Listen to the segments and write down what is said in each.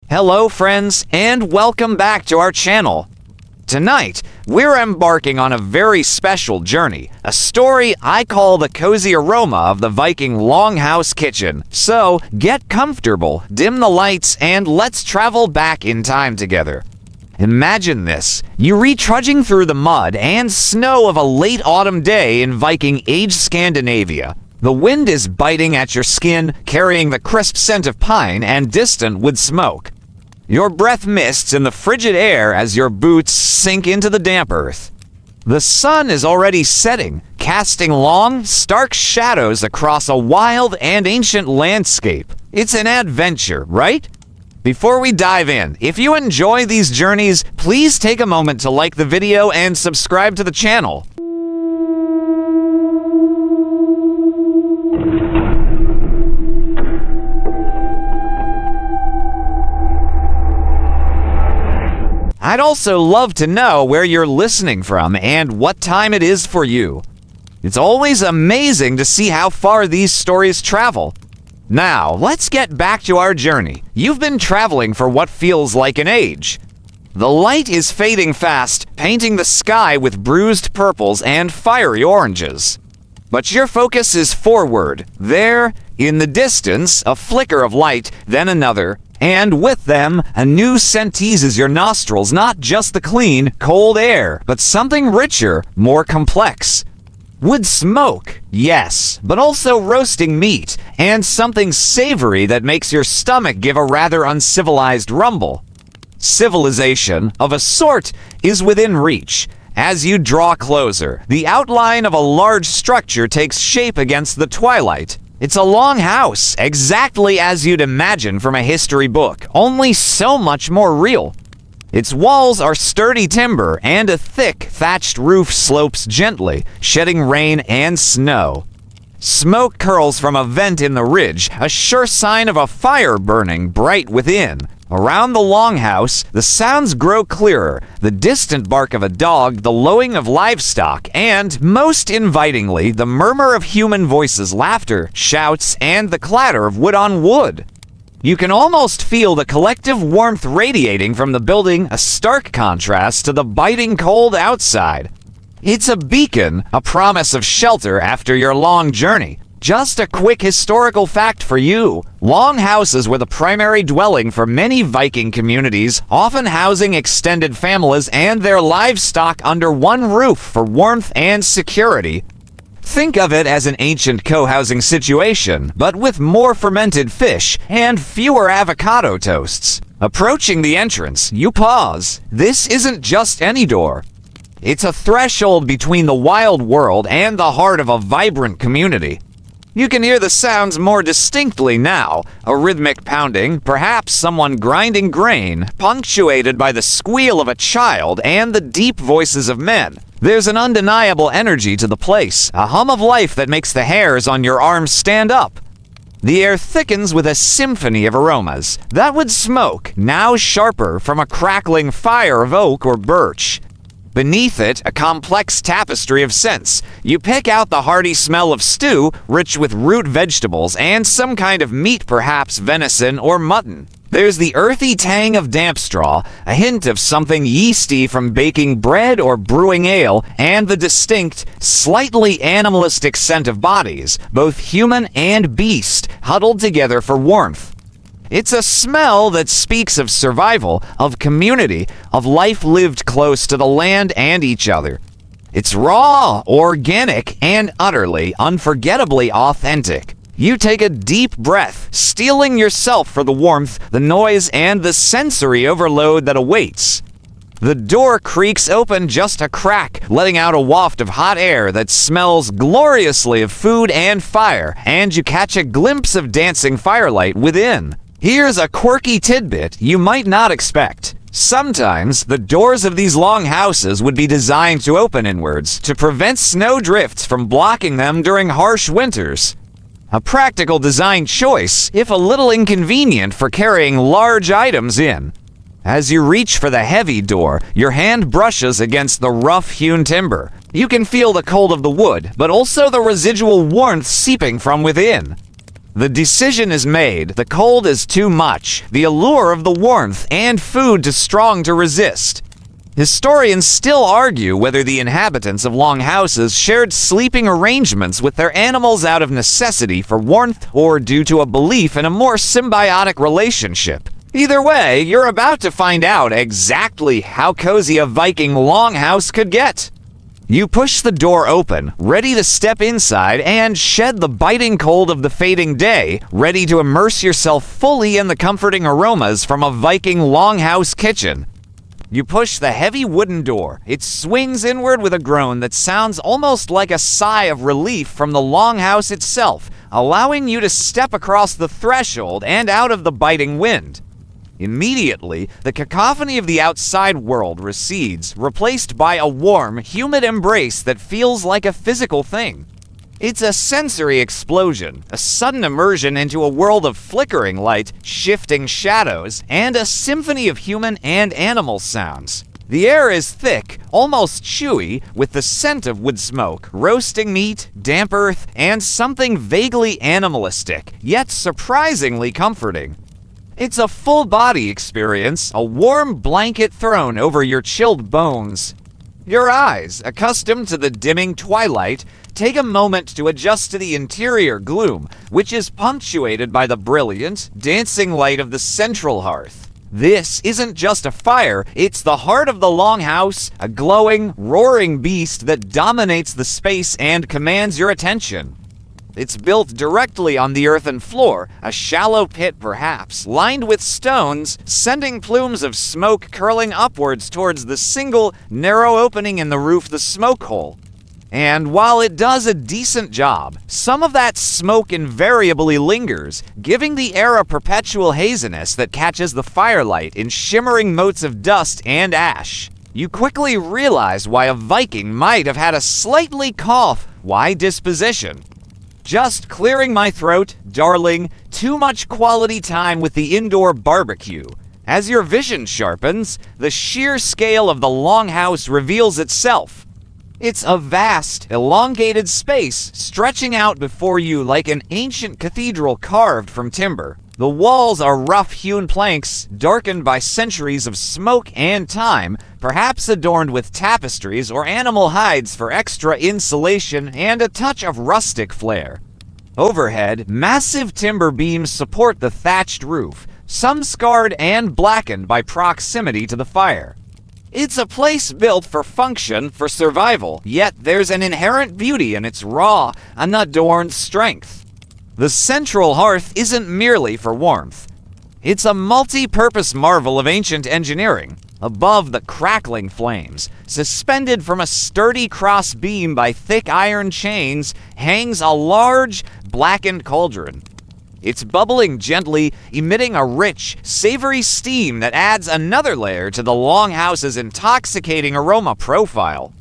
Hello friends, and welcome back to our channel. Tonight, we're embarking on a very special journey, a story I call the cozy aroma of the Viking longhouse kitchen. So, get comfortable, dim the lights, and let's travel back in time together. Imagine this, you re-trudging through the mud and snow of a late autumn day in Viking Age Scandinavia. The wind is biting at your skin, carrying the crisp scent of pine and distant wood smoke. Your breath mists in the frigid air as your boots sink into the damp earth. The sun is already setting, casting long, stark shadows across a wild and ancient landscape. It's an adventure, right? Before we dive in, if you enjoy these journeys, please take a moment to like the video and subscribe to the channel. I'd also love to know where you're listening from and what time it is for you. It's always amazing to see how far these stories travel. Now, let's get back to our journey. You've been traveling for what feels like an age. The light is fading fast, painting the sky with bruised purples and fiery oranges. But your focus is forward. There, in the distance, a flicker of light, then another. And with them, a new scent teases your nostrils, not just the clean, cold air, but something richer, more complex. Wood smoke, yes, but also roasting meat, and something savory that makes your stomach give a rather uncivilized rumble. Civilization, of a sort, is within reach. As you draw closer, the outline of a large structure takes shape against the twilight. It's a longhouse, exactly as you'd imagine from a history book, only so much more real. Its walls are sturdy timber, and a thick, thatched roof slopes gently, shedding rain and snow. Smoke curls from a vent in the ridge, a sure sign of a fire burning bright within. Around the longhouse, the sounds grow clearer, the distant bark of a dog, the lowing of livestock, and, most invitingly, the murmur of human voices, laughter, shouts, and the clatter of wood on wood. You can almost feel the collective warmth radiating from the building, a stark contrast to the biting cold outside. It's a beacon, a promise of shelter after your long journey. Just a quick historical fact for you. Longhouses were the primary dwelling for many Viking communities, often housing extended families and their livestock under one roof for warmth and security. Think of it as an ancient co-housing situation, but with more fermented fish and fewer avocado toasts. Approaching the entrance, you pause. This isn't just any door. It's a threshold between the wild world and the heart of a vibrant community. You can hear the sounds more distinctly now, a rhythmic pounding, perhaps someone grinding grain, punctuated by the squeal of a child and the deep voices of men. There's an undeniable energy to the place, a hum of life that makes the hairs on your arms stand up. The air thickens with a symphony of aromas. That wood smoke, now sharper from a crackling fire of oak or birch. Beneath it, a complex tapestry of scents. You pick out the hearty smell of stew, rich with root vegetables, and some kind of meat, perhaps venison or mutton. There's the earthy tang of damp straw, a hint of something yeasty from baking bread or brewing ale, and the distinct, slightly animalistic scent of bodies, both human and beast, huddled together for warmth. It's a smell that speaks of survival, of community, of life lived close to the land and each other. It's raw, organic, and utterly, unforgettably authentic. You take a deep breath, steeling yourself for the warmth, the noise, and the sensory overload that awaits. The door creaks open just a crack, letting out a waft of hot air that smells gloriously of food and fire, and you catch a glimpse of dancing firelight within. Here's a quirky tidbit you might not expect. Sometimes, the doors of these longhouses would be designed to open inwards to prevent snow drifts from blocking them during harsh winters. A practical design choice, if a little inconvenient for carrying large items in. As you reach for the heavy door, your hand brushes against the rough-hewn timber. You can feel the cold of the wood, but also the residual warmth seeping from within. The decision is made. The cold is too much, the allure of the warmth, and food too strong to resist. Historians still argue whether the inhabitants of longhouses shared sleeping arrangements with their animals out of necessity for warmth or due to a belief in a more symbiotic relationship. Either way, you're about to find out exactly how cozy a Viking longhouse could get. You push the door open, ready to step inside and shed the biting cold of the fading day, ready to immerse yourself fully in the comforting aromas from a Viking longhouse kitchen. You push the heavy wooden door. It swings inward with a groan that sounds almost like a sigh of relief from the longhouse itself, allowing you to step across the threshold and out of the biting wind. Immediately, the cacophony of the outside world recedes, replaced by a warm, humid embrace that feels like a physical thing. It's a sensory explosion, a sudden immersion into a world of flickering light, shifting shadows, and a symphony of human and animal sounds. The air is thick, almost chewy, with the scent of wood smoke, roasting meat, damp earth, and something vaguely animalistic, yet surprisingly comforting. It's a full-body experience, a warm blanket thrown over your chilled bones. Your eyes, accustomed to the dimming twilight, take a moment to adjust to the interior gloom, which is punctuated by the brilliant, dancing light of the central hearth. This isn't just a fire, it's the heart of the longhouse, a glowing, roaring beast that dominates the space and commands your attention. It's built directly on the earthen floor, a shallow pit perhaps, lined with stones, sending plumes of smoke curling upwards towards the single, narrow opening in the roof, the smoke hole. And while it does a decent job, some of that smoke invariably lingers, giving the air a perpetual haziness that catches the firelight in shimmering motes of dust and ash. You quickly realize why a Viking might have had a slightly cough-y disposition. Just clearing my throat, darling, too much quality time with the indoor barbecue. As your vision sharpens, the sheer scale of the longhouse reveals itself. It's a vast, elongated space stretching out before you like an ancient cathedral carved from timber. The walls are rough-hewn planks, darkened by centuries of smoke and time, perhaps adorned with tapestries or animal hides for extra insulation and a touch of rustic flair. Overhead, massive timber beams support the thatched roof, some scarred and blackened by proximity to the fire. It's a place built for function, for survival, yet there's an inherent beauty in its raw, unadorned strength. The central hearth isn't merely for warmth. It's a multi-purpose marvel of ancient engineering. Above the crackling flames, suspended from a sturdy cross beam by thick iron chains, hangs a large, blackened cauldron. It's bubbling gently, emitting a rich, savory steam that adds another layer to the longhouse's intoxicating aroma profile.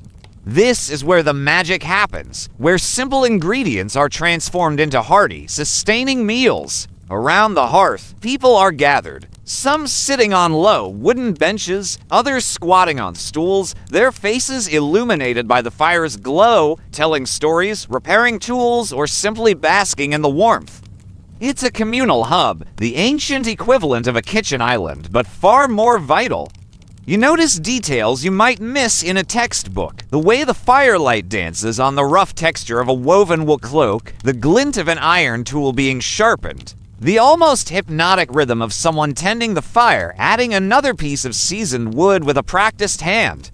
This is where the magic happens, where simple ingredients are transformed into hearty, sustaining meals. Around the hearth, people are gathered, some sitting on low wooden benches, others squatting on stools, their faces illuminated by the fire's glow, telling stories, repairing tools, or simply basking in the warmth. It's a communal hub, the ancient equivalent of a kitchen island, but far more vital. You notice details you might miss in a textbook. The way the firelight dances on the rough texture of a woven wool cloak, the glint of an iron tool being sharpened, the almost hypnotic rhythm of someone tending the fire, adding another piece of seasoned wood with a practiced hand.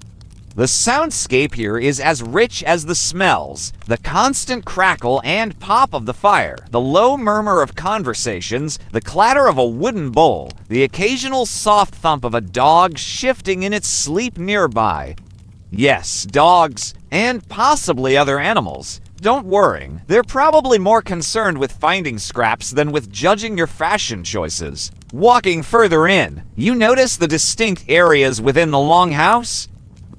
The soundscape here is as rich as the smells, the constant crackle and pop of the fire, the low murmur of conversations, the clatter of a wooden bowl, the occasional soft thump of a dog shifting in its sleep nearby. Yes, dogs, and possibly other animals. Don't worry, they're probably more concerned with finding scraps than with judging your fashion choices. Walking further in, you notice the distinct areas within the longhouse.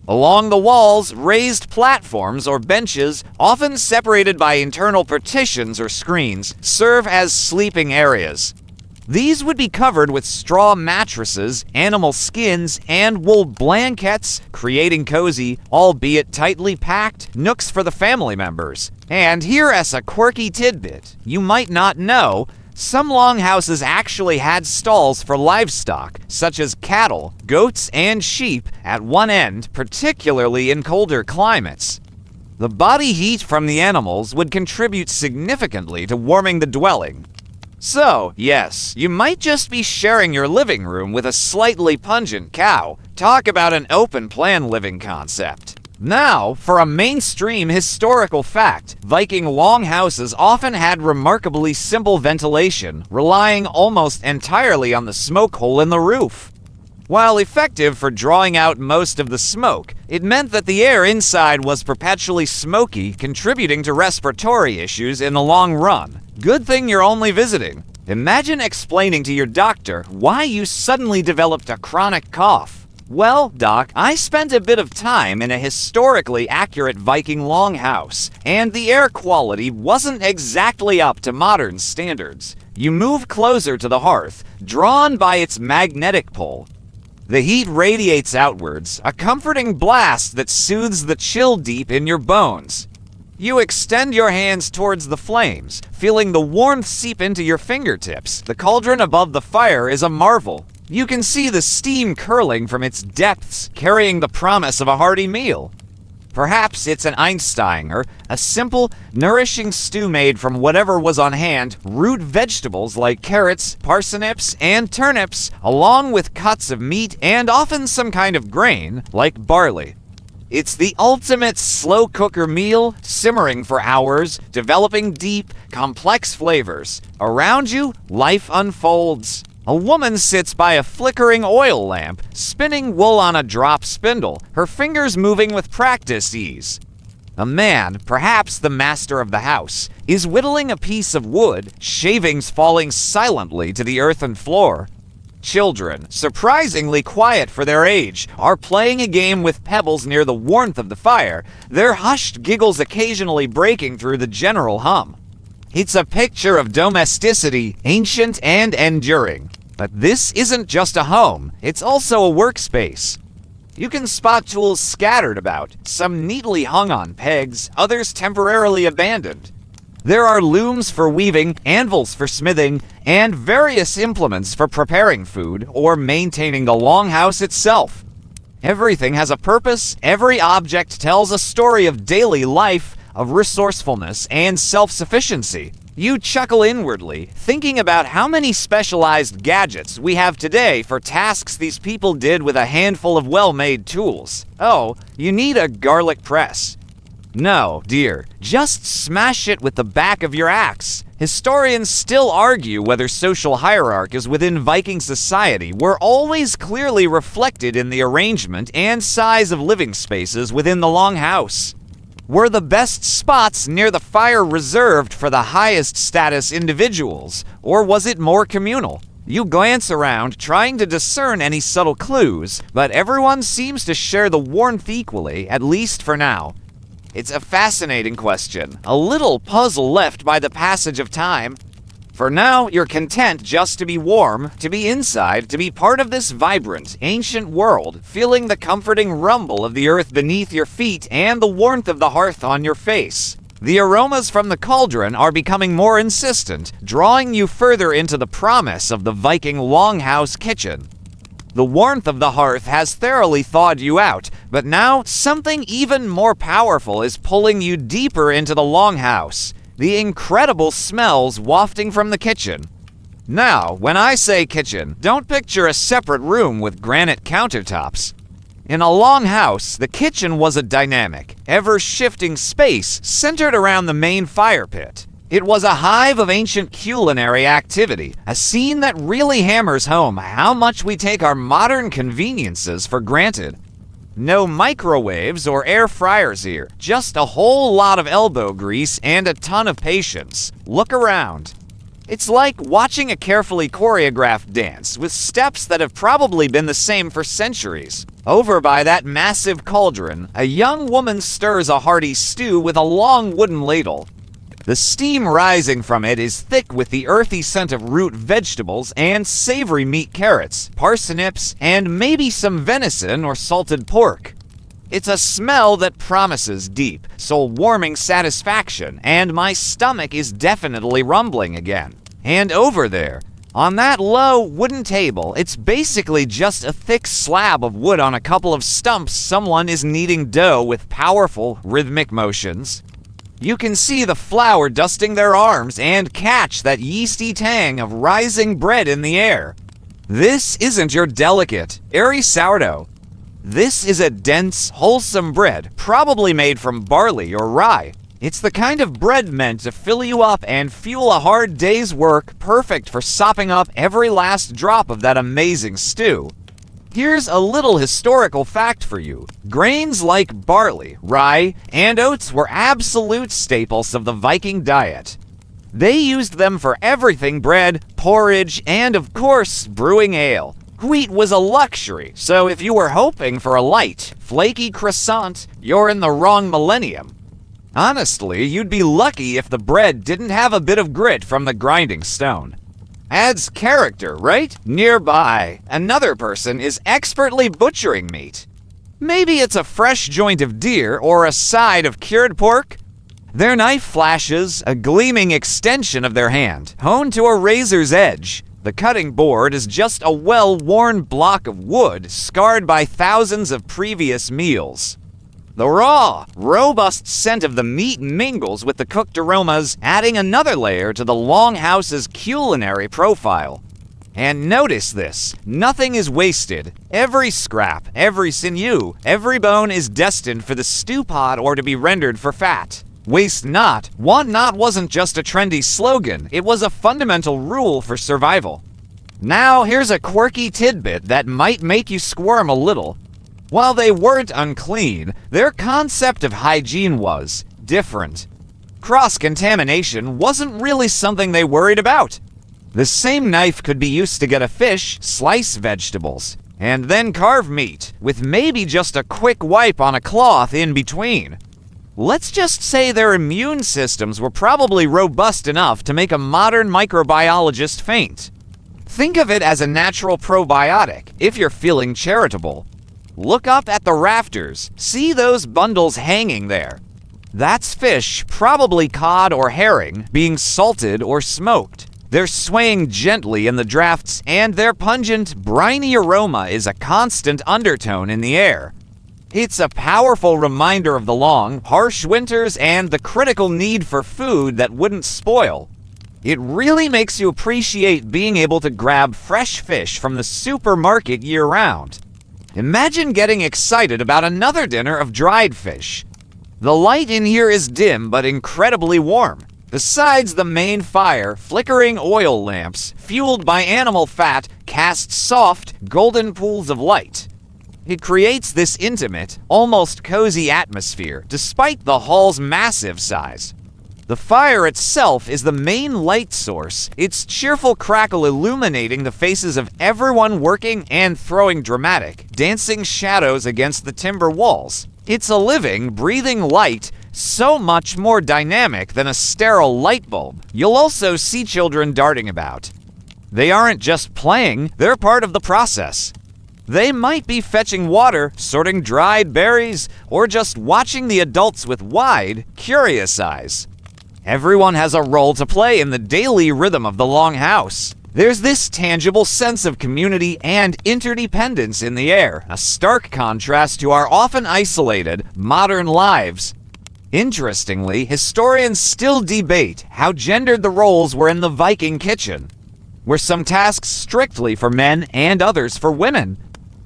Along the walls, raised platforms or benches, often separated by internal partitions or screens, serve as sleeping areas. These would be covered with straw mattresses, animal skins, and wool blankets, creating cozy, albeit tightly packed, nooks for the family members. And here as a quirky tidbit, you might not know, some longhouses actually had stalls for livestock, such as cattle, goats, and sheep, at one end, particularly in colder climates. The body heat from the animals would contribute significantly to warming the dwelling. So, yes, you might just be sharing your living room with a slightly pungent cow. Talk about an open-plan living concept. Now, for a mainstream historical fact, Viking longhouses often had remarkably simple ventilation, relying almost entirely on the smoke hole in the roof. While effective for drawing out most of the smoke, it meant that the air inside was perpetually smoky, contributing to respiratory issues in the long run. Good thing you're only visiting. Imagine explaining to your doctor why you suddenly developed a chronic cough. Well, Doc, I spent a bit of time in a historically accurate Viking longhouse, and the air quality wasn't exactly up to modern standards. You move closer to the hearth, drawn by its magnetic pull. The heat radiates outwards, a comforting blast that soothes the chill deep in your bones. You extend your hands towards the flames, feeling the warmth seep into your fingertips. The cauldron above the fire is a marvel. You can see the steam curling from its depths, carrying the promise of a hearty meal. Perhaps it's an Einsteiger, a simple, nourishing stew made from whatever was on hand, root vegetables like carrots, parsnips, and turnips, along with cuts of meat and often some kind of grain, like barley. It's the ultimate slow cooker meal, simmering for hours, developing deep, complex flavors. Around you, life unfolds. A woman sits by a flickering oil lamp, spinning wool on a drop spindle, her fingers moving with practiced ease. A man, perhaps the master of the house, is whittling a piece of wood, shavings falling silently to the earthen floor. Children, surprisingly quiet for their age, are playing a game with pebbles near the warmth of the fire, their hushed giggles occasionally breaking through the general hum. It's a picture of domesticity, ancient and enduring. But this isn't just a home, it's also a workspace. You can spot tools scattered about, some neatly hung on pegs, others temporarily abandoned. There are looms for weaving, anvils for smithing, and various implements for preparing food or maintaining the longhouse itself. Everything has a purpose, every object tells a story of daily life, of resourcefulness and self-sufficiency. You chuckle inwardly, thinking about how many specialized gadgets we have today for tasks these people did with a handful of well-made tools. Oh, you need a garlic press. No, dear, just smash it with the back of your axe. Historians still argue whether social hierarchies within Viking society were always clearly reflected in the arrangement and size of living spaces within the longhouse. Were the best spots near the fire reserved for the highest status individuals, or was it more communal? You glance around, trying to discern any subtle clues, but everyone seems to share the warmth equally, at least for now. It's a fascinating question, a little puzzle left by the passage of time. For now, you're content just to be warm, to be inside, to be part of this vibrant, ancient world, feeling the comforting rumble of the earth beneath your feet and the warmth of the hearth on your face. The aromas from the cauldron are becoming more insistent, drawing you further into the promise of the Viking longhouse kitchen. The warmth of the hearth has thoroughly thawed you out, but now something even more powerful is pulling you deeper into the longhouse. The incredible smells wafting from the kitchen. Now, when I say kitchen, don't picture a separate room with granite countertops. In a longhouse, the kitchen was a dynamic, ever-shifting space centered around the main fire pit. It was a hive of ancient culinary activity, a scene that really hammers home how much we take our modern conveniences for granted. No microwaves or air fryers here, just a whole lot of elbow grease and a ton of patience. Look around. It's like watching a carefully choreographed dance with steps that have probably been the same for centuries. Over by that massive cauldron, a young woman stirs a hearty stew with a long wooden ladle. The steam rising from it is thick with the earthy scent of root vegetables and savory meat, carrots, parsnips, and maybe some venison or salted pork. It's a smell that promises deep, soul-warming satisfaction, and my stomach is definitely rumbling again. And over there, on that low wooden table, it's basically just a thick slab of wood on a couple of stumps. Someone is kneading dough with powerful, rhythmic motions. You can see the flour dusting their arms and catch that yeasty tang of rising bread in the air. This isn't your delicate, airy sourdough. This is a dense, wholesome bread, probably made from barley or rye. It's the kind of bread meant to fill you up and fuel a hard day's work, perfect for sopping up every last drop of that amazing stew. Here's a little historical fact for you. Grains like barley, rye, and oats were absolute staples of the Viking diet. They used them for everything: bread, porridge, and of course, brewing ale. Wheat was a luxury, so if you were hoping for a light, flaky croissant, you're in the wrong millennium. Honestly, you'd be lucky if the bread didn't have a bit of grit from the grinding stone. Adds character, right? Nearby, another person is expertly butchering meat. Maybe it's a fresh joint of deer or a side of cured pork. Their knife flashes, a gleaming extension of their hand, honed to a razor's edge. The cutting board is just a well-worn block of wood, scarred by thousands of previous meals. The raw, robust scent of the meat mingles with the cooked aromas, adding another layer to the longhouse's culinary profile. And notice this, nothing is wasted. Every scrap, every sinew, every bone is destined for the stew pot or to be rendered for fat. Waste not, want not wasn't just a trendy slogan, it was a fundamental rule for survival. Now here's a quirky tidbit that might make you squirm a little. While they weren't unclean, their concept of hygiene was different. Cross-contamination wasn't really something they worried about. The same knife could be used to get a fish, slice vegetables, and then carve meat, with maybe just a quick wipe on a cloth in between. Let's just say their immune systems were probably robust enough to make a modern microbiologist faint. Think of it as a natural probiotic, if you're feeling charitable. Look up at the rafters, see those bundles hanging there. That's fish, probably cod or herring, being salted or smoked. They're swaying gently in the drafts, and their pungent, briny aroma is a constant undertone in the air. It's a powerful reminder of the long, harsh winters and the critical need for food that wouldn't spoil. It really makes you appreciate being able to grab fresh fish from the supermarket year-round. Imagine getting excited about another dinner of dried fish. The light in here is dim but incredibly warm. Besides the main fire, flickering oil lamps, fueled by animal fat, cast soft, golden pools of light. It creates this intimate, almost cozy atmosphere, despite the hall's massive size. The fire itself is the main light source, its cheerful crackle illuminating the faces of everyone working and throwing dramatic, dancing shadows against the timber walls. It's a living, breathing light, so much more dynamic than a sterile light bulb. You'll also see children darting about. They aren't just playing, they're part of the process. They might be fetching water, sorting dried berries, or just watching the adults with wide, curious eyes. Everyone has a role to play in the daily rhythm of the longhouse. There's this tangible sense of community and interdependence in the air, a stark contrast to our often isolated, modern lives. Interestingly, historians still debate how gendered the roles were in the Viking kitchen. Were some tasks strictly for men and others for women?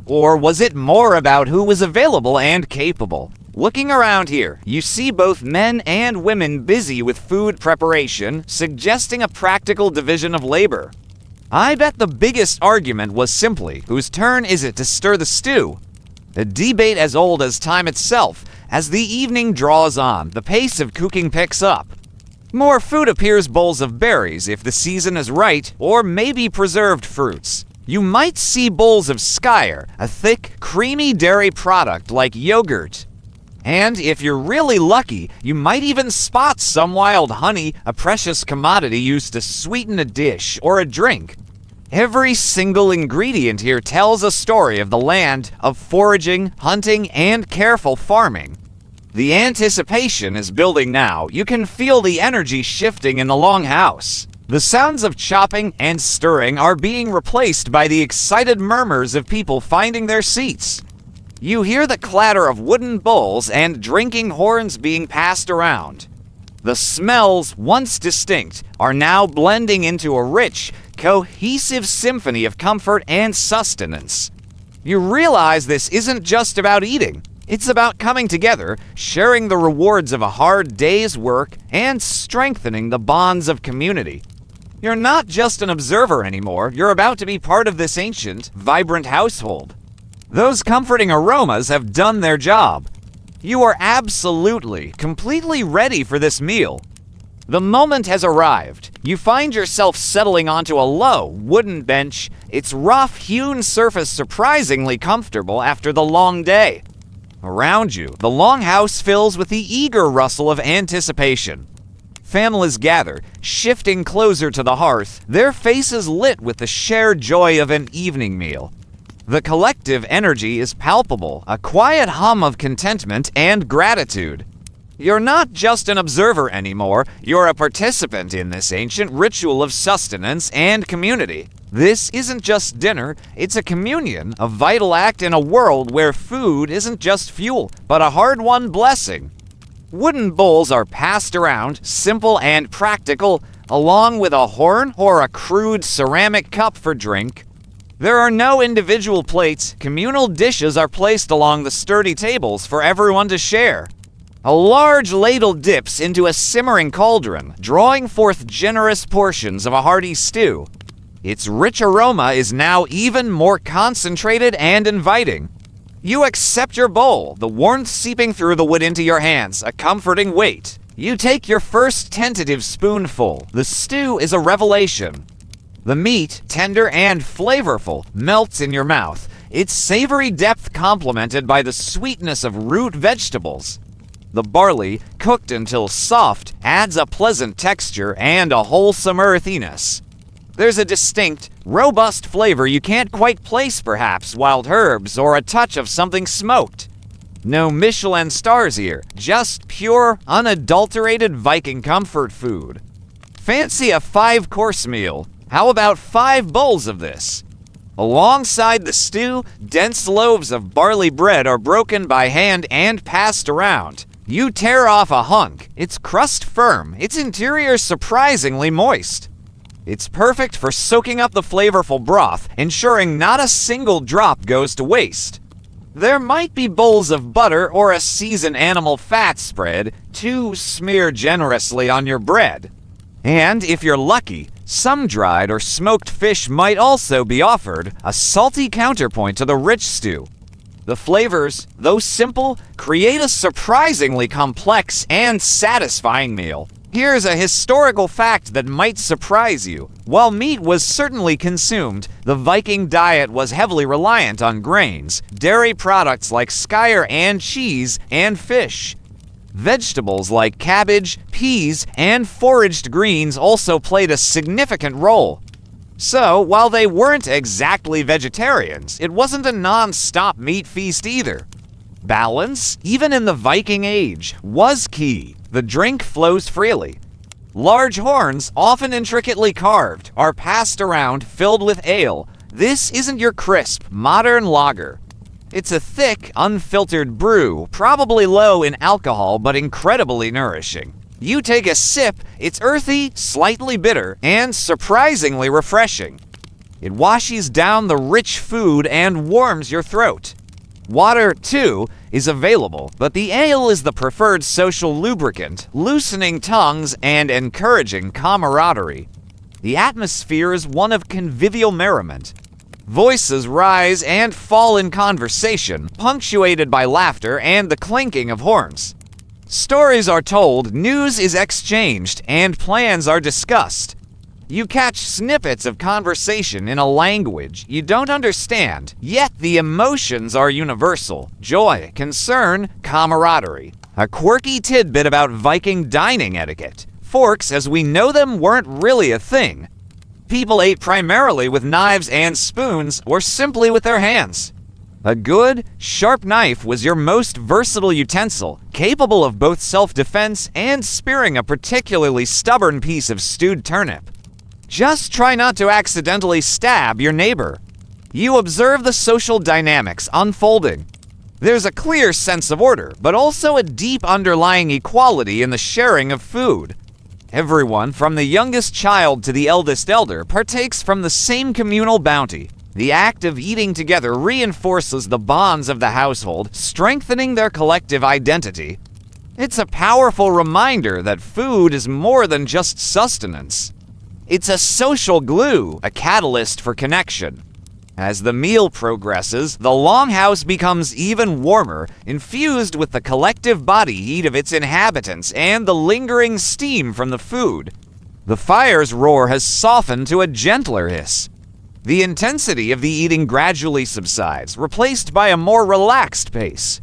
Or was it more about who was available and capable? Looking around here, you see both men and women busy with food preparation, suggesting a practical division of labor. I bet the biggest argument was simply, whose turn is it to stir the stew? A debate as old as time itself. As the evening draws on, the pace of cooking picks up. More food appears: bowls of berries if the season is right, or maybe preserved fruits. You might see bowls of skyr, a thick, creamy dairy product like yogurt. And if you're really lucky, you might even spot some wild honey, a precious commodity used to sweeten a dish or a drink. Every single ingredient here tells a story of the land, of foraging, hunting, and careful farming. The anticipation is building now. You can feel the energy shifting in the longhouse. The sounds of chopping and stirring are being replaced by the excited murmurs of people finding their seats. You hear the clatter of wooden bowls and drinking horns being passed around. The smells, once distinct, are now blending into a rich, cohesive symphony of comfort and sustenance. You realize this isn't just about eating. It's about coming together, sharing the rewards of a hard day's work, and strengthening the bonds of community. You're not just an observer anymore, you're about to be part of this ancient, vibrant household. Those comforting aromas have done their job. You are absolutely, completely ready for this meal. The moment has arrived. You find yourself settling onto a low, wooden bench, its rough-hewn surface surprisingly comfortable after the long day. Around you, the longhouse fills with the eager rustle of anticipation. Families gather, shifting closer to the hearth, their faces lit with the shared joy of an evening meal. The collective energy is palpable, a quiet hum of contentment and gratitude. You're not just an observer anymore, you're a participant in this ancient ritual of sustenance and community. This isn't just dinner, it's a communion, a vital act in a world where food isn't just fuel, but a hard-won blessing. Wooden bowls are passed around, simple and practical, along with a horn or a crude ceramic cup for drink. There are no individual plates. Communal dishes are placed along the sturdy tables for everyone to share. A large ladle dips into a simmering cauldron, drawing forth generous portions of a hearty stew. Its rich aroma is now even more concentrated and inviting. You accept your bowl, the warmth seeping through the wood into your hands, a comforting weight. You take your first tentative spoonful. The stew is a revelation. The meat, tender and flavorful, melts in your mouth, its savory depth complemented by the sweetness of root vegetables. The barley, cooked until soft, adds a pleasant texture and a wholesome earthiness. There's a distinct, robust flavor you can't quite place perhaps wild herbs or a touch of something smoked. No Michelin stars here, just pure, unadulterated Viking comfort food. Fancy a 5-course meal? How about 5 bowls of this? Alongside the stew, dense loaves of barley bread are broken by hand and passed around. You tear off a hunk, its crust firm, its interior surprisingly moist. It's perfect for soaking up the flavorful broth, ensuring not a single drop goes to waste. There might be bowls of butter or a seasoned animal fat spread to smear generously on your bread. And if you're lucky, some dried or smoked fish might also be offered, a salty counterpoint to the rich stew. The flavors, though simple, create a surprisingly complex and satisfying meal. Here's a historical fact that might surprise you. While meat was certainly consumed, the Viking diet was heavily reliant on grains, dairy products like skyr and cheese, and fish. Vegetables like cabbage, peas, and foraged greens also played a significant role. So, while they weren't exactly vegetarians, it wasn't a non-stop meat feast either. Balance, even in the Viking Age, was key. The drink flows freely. Large horns, often intricately carved, are passed around filled with ale. This isn't your crisp, modern lager. It's a thick, unfiltered brew, probably low in alcohol but incredibly nourishing. You take a sip, it's earthy, slightly bitter, and surprisingly refreshing. It washes down the rich food and warms your throat. Water, too, is available, but the ale is the preferred social lubricant, loosening tongues and encouraging camaraderie. The atmosphere is one of convivial merriment. Voices rise and fall in conversation, punctuated by laughter and the clinking of horns. Stories are told, news is exchanged, and plans are discussed. You catch snippets of conversation in a language you don't understand, yet the emotions are universal: joy, concern, camaraderie. A quirky tidbit about Viking dining etiquette: forks as we know them weren't really a thing. People ate primarily with knives and spoons, or simply with their hands. A good, sharp knife was your most versatile utensil, capable of both self-defense and spearing a particularly stubborn piece of stewed turnip. Just try not to accidentally stab your neighbor. You observe the social dynamics unfolding. There's a clear sense of order, but also a deep underlying equality in the sharing of food. Everyone, from the youngest child to the eldest elder, partakes from the same communal bounty. The act of eating together reinforces the bonds of the household, strengthening their collective identity. It's a powerful reminder that food is more than just sustenance. It's a social glue, a catalyst for connection. As the meal progresses, the longhouse becomes even warmer, infused with the collective body heat of its inhabitants and the lingering steam from the food. The fire's roar has softened to a gentler hiss. The intensity of the eating gradually subsides, replaced by a more relaxed pace.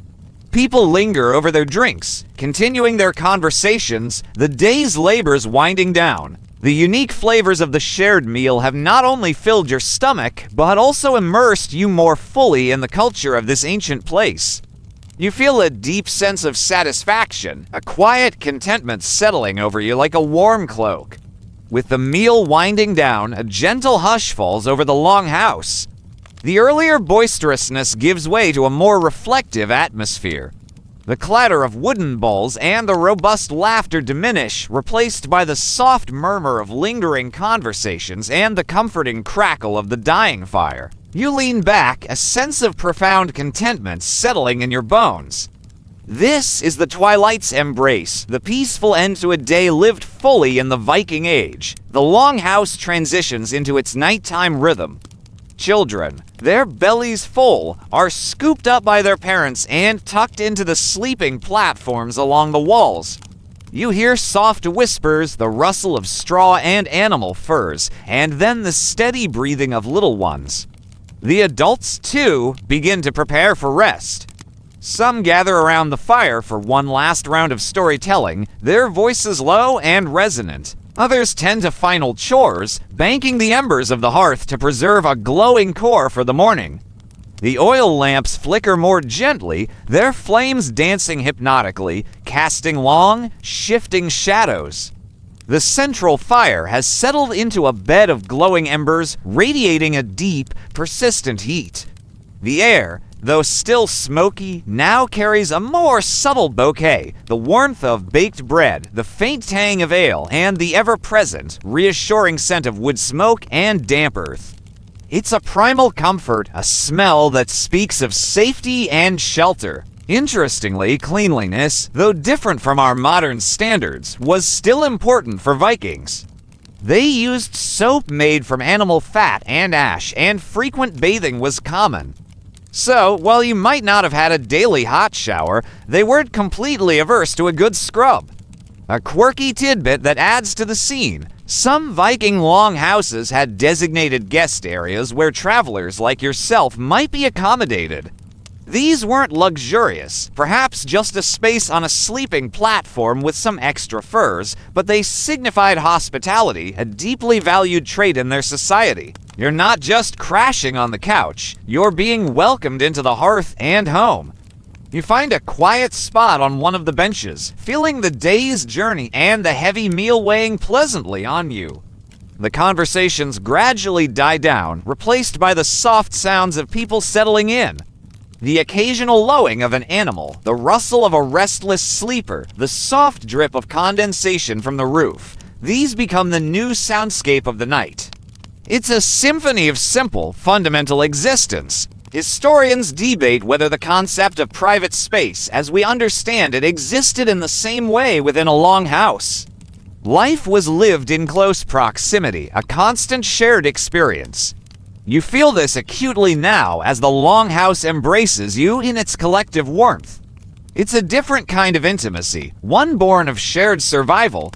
People linger over their drinks, continuing their conversations, the day's labors winding down. The unique flavors of the shared meal have not only filled your stomach, but also immersed you more fully in the culture of this ancient place. You feel a deep sense of satisfaction, a quiet contentment settling over you like a warm cloak. With the meal winding down, a gentle hush falls over the longhouse. The earlier boisterousness gives way to a more reflective atmosphere. The clatter of wooden bowls and the robust laughter diminish, replaced by the soft murmur of lingering conversations and the comforting crackle of the dying fire. You lean back, a sense of profound contentment settling in your bones. This is the twilight's embrace, the peaceful end to a day lived fully in the Viking age. The longhouse transitions into its nighttime rhythm. Children, their bellies full, are scooped up by their parents and tucked into the sleeping platforms along the walls. You hear soft whispers, the rustle of straw and animal furs, and then the steady breathing of little ones. The adults, too, begin to prepare for rest. Some gather around the fire for one last round of storytelling, their voices low and resonant. Others tend to final chores, banking the embers of the hearth to preserve a glowing core for the morning. The oil lamps flicker more gently, their flames dancing hypnotically, casting long, shifting shadows. The central fire has settled into a bed of glowing embers, radiating a deep, persistent heat. The air, though still smoky, now carries a more subtle bouquet, the warmth of baked bread, the faint tang of ale, and the ever-present, reassuring scent of wood smoke and damp earth. It's a primal comfort, a smell that speaks of safety and shelter. Interestingly, cleanliness, though different from our modern standards, was still important for Vikings. They used soap made from animal fat and ash, and frequent bathing was common. So, while you might not have had a daily hot shower, they weren't completely averse to a good scrub. A quirky tidbit that adds to the scene: some Viking longhouses had designated guest areas where travelers like yourself might be accommodated. These weren't luxurious, perhaps just a space on a sleeping platform with some extra furs, but they signified hospitality, a deeply valued trait in their society. You're not just crashing on the couch, you're being welcomed into the hearth and home. You find a quiet spot on one of the benches, feeling the day's journey and the heavy meal weighing pleasantly on you. The conversations gradually die down, replaced by the soft sounds of people settling in. The occasional lowing of an animal, the rustle of a restless sleeper, the soft drip of condensation from the roof. These become the new soundscape of the night. It's a symphony of simple, fundamental existence. Historians debate whether the concept of private space, as we understand it, existed in the same way within a longhouse. Life was lived in close proximity, a constant shared experience. You feel this acutely now as the longhouse embraces you in its collective warmth. It's a different kind of intimacy, one born of shared survival.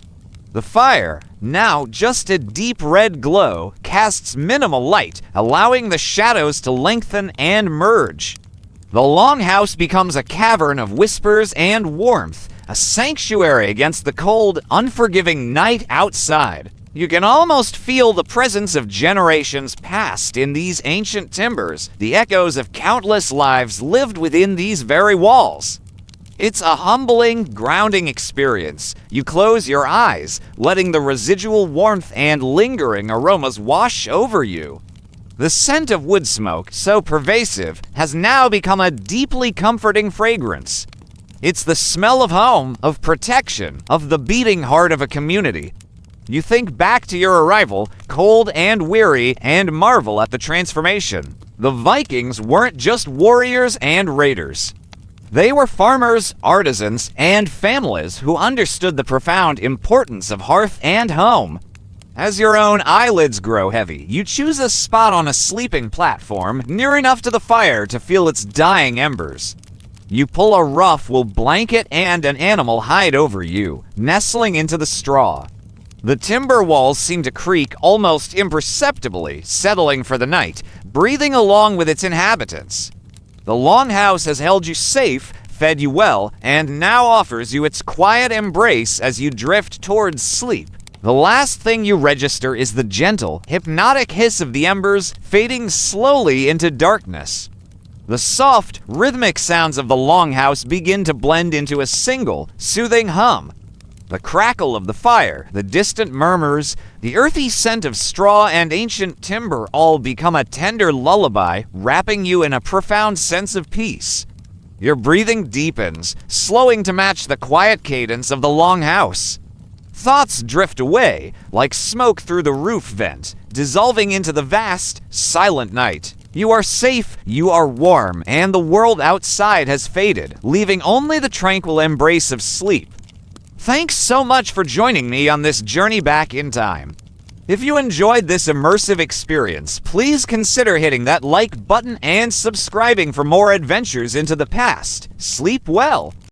The fire, Now, just a deep red glow casts minimal light, allowing the shadows to lengthen and merge. The longhouse becomes a cavern of whispers and warmth, a sanctuary against the cold, unforgiving night outside. You can almost feel the presence of generations past in these ancient timbers, the echoes of countless lives lived within these very walls. It's a humbling, grounding experience. You close your eyes, letting the residual warmth and lingering aromas wash over you. The scent of wood smoke, so pervasive, has now become a deeply comforting fragrance. It's the smell of home, of protection, of the beating heart of a community. You think back to your arrival, cold and weary, and marvel at the transformation. The Vikings weren't just warriors and raiders. They were farmers, artisans, and families who understood the profound importance of hearth and home. As your own eyelids grow heavy, you choose a spot on a sleeping platform near enough to the fire to feel its dying embers. You pull a rough wool blanket and an animal hide over you, nestling into the straw. The timber walls seem to creak almost imperceptibly, settling for the night, breathing along with its inhabitants. The longhouse has held you safe, fed you well, and now offers you its quiet embrace as you drift towards sleep. The last thing you register is the gentle, hypnotic hiss of the embers fading slowly into darkness. The soft, rhythmic sounds of the longhouse begin to blend into a single, soothing hum. The crackle of the fire, the distant murmurs, the earthy scent of straw and ancient timber all become a tender lullaby, wrapping you in a profound sense of peace. Your breathing deepens, slowing to match the quiet cadence of the longhouse. Thoughts drift away, like smoke through the roof vent, dissolving into the vast, silent night. You are safe, you are warm, and the world outside has faded, leaving only the tranquil embrace of sleep. Thanks so much for joining me on this journey back in time. If you enjoyed this immersive experience, please consider hitting that like button and subscribing for more adventures into the past. Sleep well.